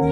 Hey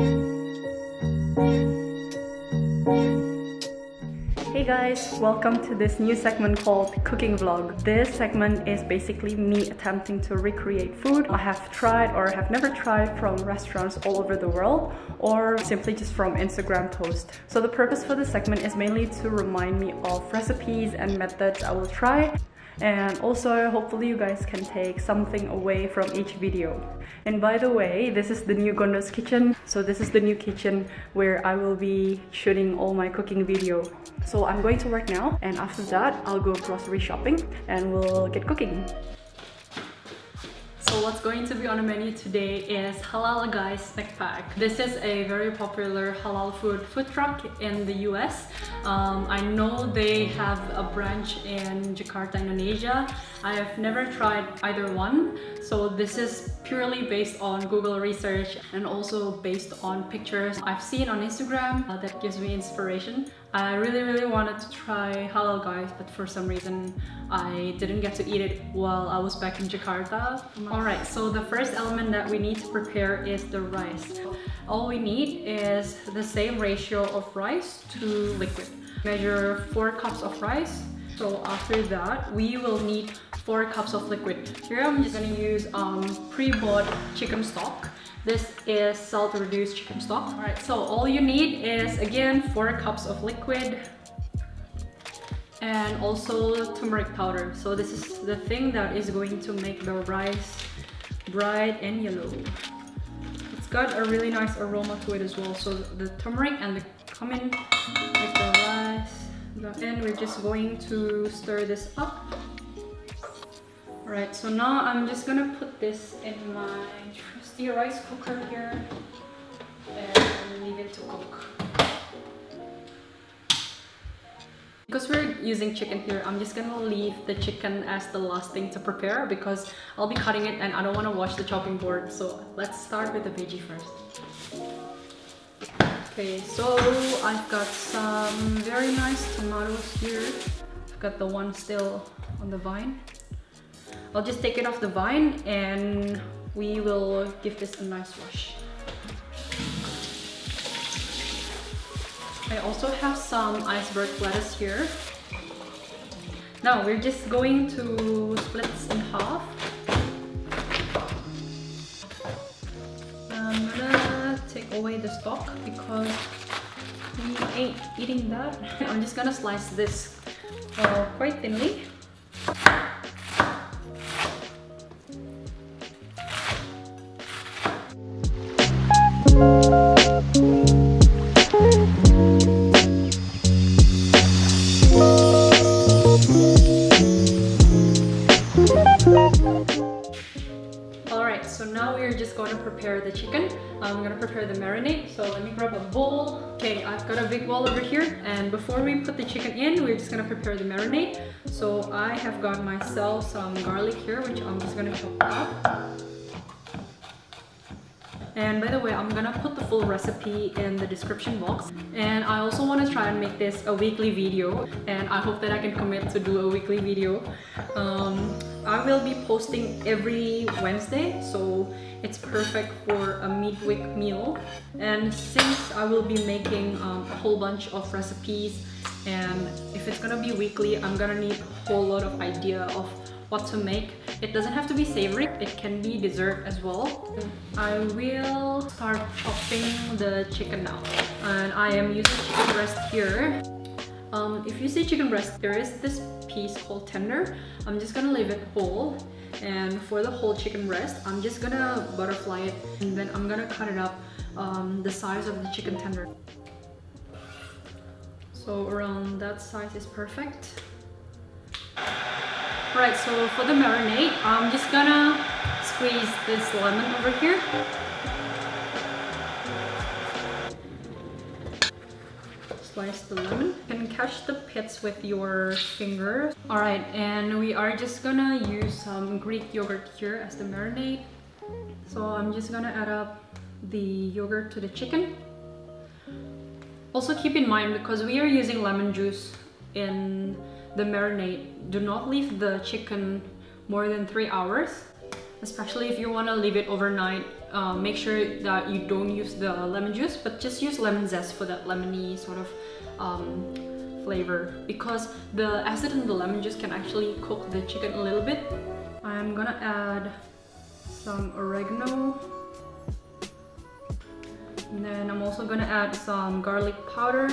guys, welcome to this new segment called Cooking Vlog. This segment is basically me attempting to recreate food I have tried or have never tried from restaurants all over the world, or simply just from Instagram posts. So the purpose for this segment is mainly to remind me of recipes and methods I will try, and also hopefully you guys can take something away from each video. And by the way, this is the new Gondo's kitchen. So this is the new kitchen where I will be shooting all my cooking video. So I'm going to work now, and after that I'll go grocery shopping and we'll get cooking. So what's going to be on the menu today is Halal Guys Snack Pack. This is a very popular halal food truck in the US. I know they have a branch in Jakarta, Indonesia. I have never tried either one. So this is purely based on Google research and also based on pictures I've seen on Instagram that gives me inspiration. I really wanted to try Halal Guys, but for some reason I didn't get to eat it while I was back in Jakarta. Alright, so the first element that we need to prepare is the rice. All we need is the same ratio of rice to liquid. Measure 4 cups of rice. So after that, we will need 4 cups of liquid. Here I'm just gonna use pre-bought chicken stock. This is salt-reduced chicken stock. Alright, so all you need is, again, 4 cups of liquid and also turmeric powder. So this is the thing that is going to make the rice bright and yellow. It's got a really nice aroma to it as well. So the turmeric and the cumin make the rice. And we're just going to stir this up. Alright, so now I'm just gonna put this in my trusty rice cooker here and leave it to cook. Because we're using chicken here, I'm just gonna leave the chicken as the last thing to prepare because I'll be cutting it and I don't want to wash the chopping board. So let's start with the veggie first. Okay, so I've got some very nice tomatoes here. I've got the one still on the vine. I'll just take it off the vine and we will give this a nice wash. I also have some iceberg lettuce here. Now we're just going to split this in half. I'm gonna take away the stalk because we ain't eating that. I'm just gonna slice this quite thinly. Alright, so now we're just going to prepare the chicken. I'm going to prepare the marinade, so let me grab a bowl. Okay, I've got a big bowl over here, and before we put the chicken in, we're just going to prepare the marinade. So I have got myself some garlic here, which I'm just going to chop up. And by the way, I'm gonna put the full recipe in the description box. And I also want to try and make this a weekly video, and I hope that I can commit to do a weekly video. I will be posting every Wednesday, so it's perfect for a midweek meal. And since I will be making a whole bunch of recipes, and if it's gonna be weekly, I'm gonna need a whole lot of idea of what to make. It doesn't have to be savory, it can be dessert as well. I will start chopping the chicken now. And I am using chicken breast here. If you see chicken breast, there is this piece called tender. I'm just gonna leave it whole. And for the whole chicken breast, I'm just gonna butterfly it, and then I'm gonna cut it up the size of the chicken tender. So around that size is perfect. Right, so for the marinade, I'm just gonna squeeze this lemon over here. Slice the lemon. You can catch the pits with your finger. Alright, and we are just gonna use some Greek yogurt here as the marinade. So I'm just gonna add up the yogurt to the chicken. Also keep in mind, because we are using lemon juice in the marinade, do not leave the chicken more than 3 hours, especially if you want to leave it overnight make sure that you don't use the lemon juice, but just use lemon zest for that lemony sort of flavor, because the acid in the lemon juice can actually cook the chicken a little bit. I'm gonna add some oregano, and then I'm also gonna add some garlic powder.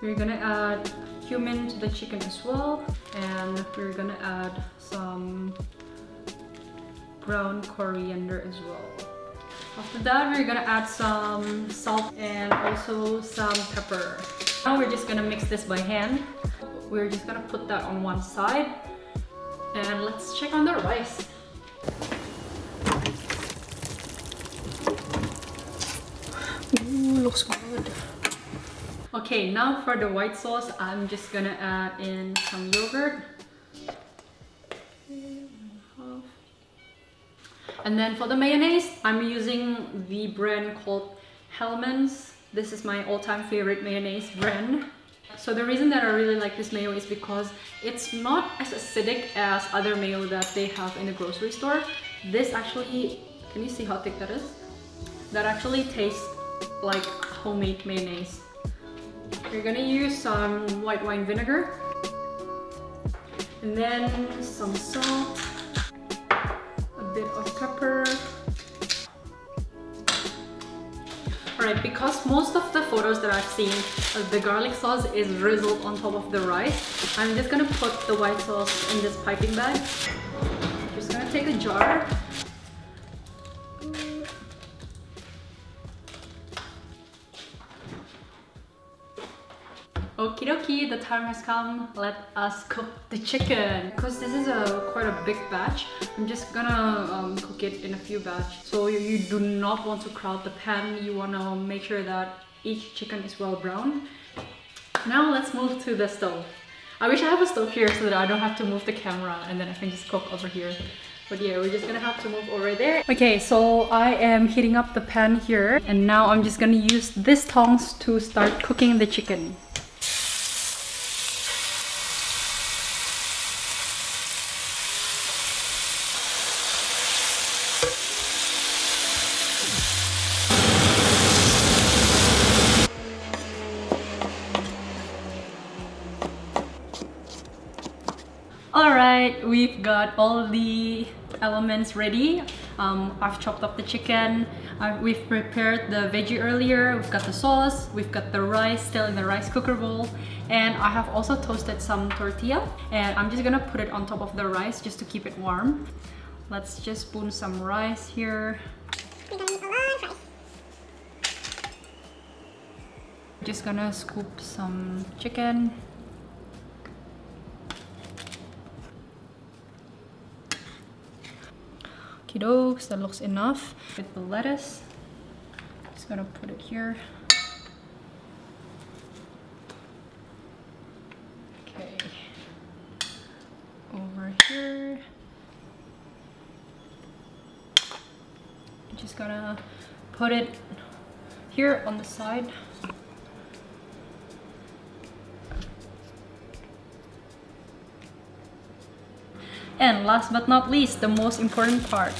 We're gonna add cumin to the chicken as well, and we're gonna add some ground coriander as well. After that, we're gonna add some salt and also some pepper. Now we're just gonna mix this by hand. We're just gonna put that on one side, and let's check on the rice. Ooh, looks good. Okay, now for the white sauce, I'm just gonna add in some yogurt. And then for the mayonnaise, I'm using the brand called Hellmann's. This is my all-time favorite mayonnaise brand. So the reason that I really like this mayo is because it's not as acidic as other mayo that they have in the grocery store. This actually, can you see how thick that is? That actually tastes like homemade mayonnaise. We're gonna use some white wine vinegar, and then some salt, a bit of pepper. Alright, because most of the photos that I've seen, the garlic sauce is drizzled on top of the rice, I'm just gonna put the white sauce in this piping bag. Just gonna take a jar. Okie dokie, the time has come. Let us cook the chicken. Because this is quite a big batch, I'm just gonna cook it in a few batches. So you do not want to crowd the pan. You want to make sure that each chicken is well browned. Now let's move to the stove. I wish I have a stove here so that I don't have to move the camera and then I can just cook over here. But yeah, we're just gonna have to move over there. Okay, so I am heating up the pan here, and now I'm just gonna use this tongs to start cooking the chicken. Alright, we've got all the elements ready. I've chopped up the chicken. We've prepared the veggie earlier. We've got the sauce. We've got the rice still in the rice cooker bowl. And I have also toasted some tortilla. And I'm just gonna put it on top of the rice just to keep it warm. Let's just spoon some rice here. Just gonna scoop some chicken. Okey-dokes, that looks enough. With the lettuce, just gonna put it here. Okay, over here. Just gonna put it here on the side. And last but not least, the most important part.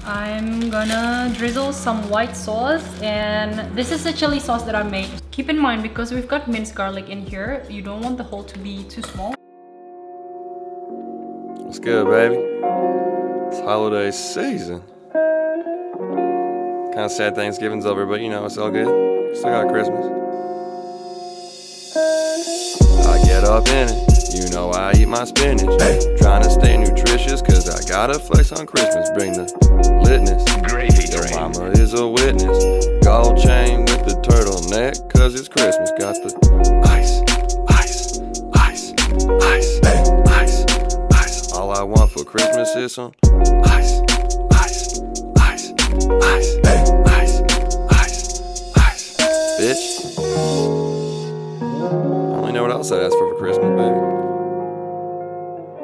I'm gonna drizzle some white sauce, and this is the chili sauce that I made. Keep in mind, because we've got minced garlic in here, you don't want the hole to be too small. What's good, baby? It's holiday season. Kind of sad Thanksgiving's over, but you know, it's all good. Still got Christmas. I get up in it. You know I eat my spinach. Trying to stay nutritious, cause I gotta flex on Christmas. Bring the litness. Gravy Your train. mama is a witness. Gold chain with the turtleneck, cause it's Christmas. Got the ice, ice, ice, ice, ice, ice. All I want for Christmas is some ice.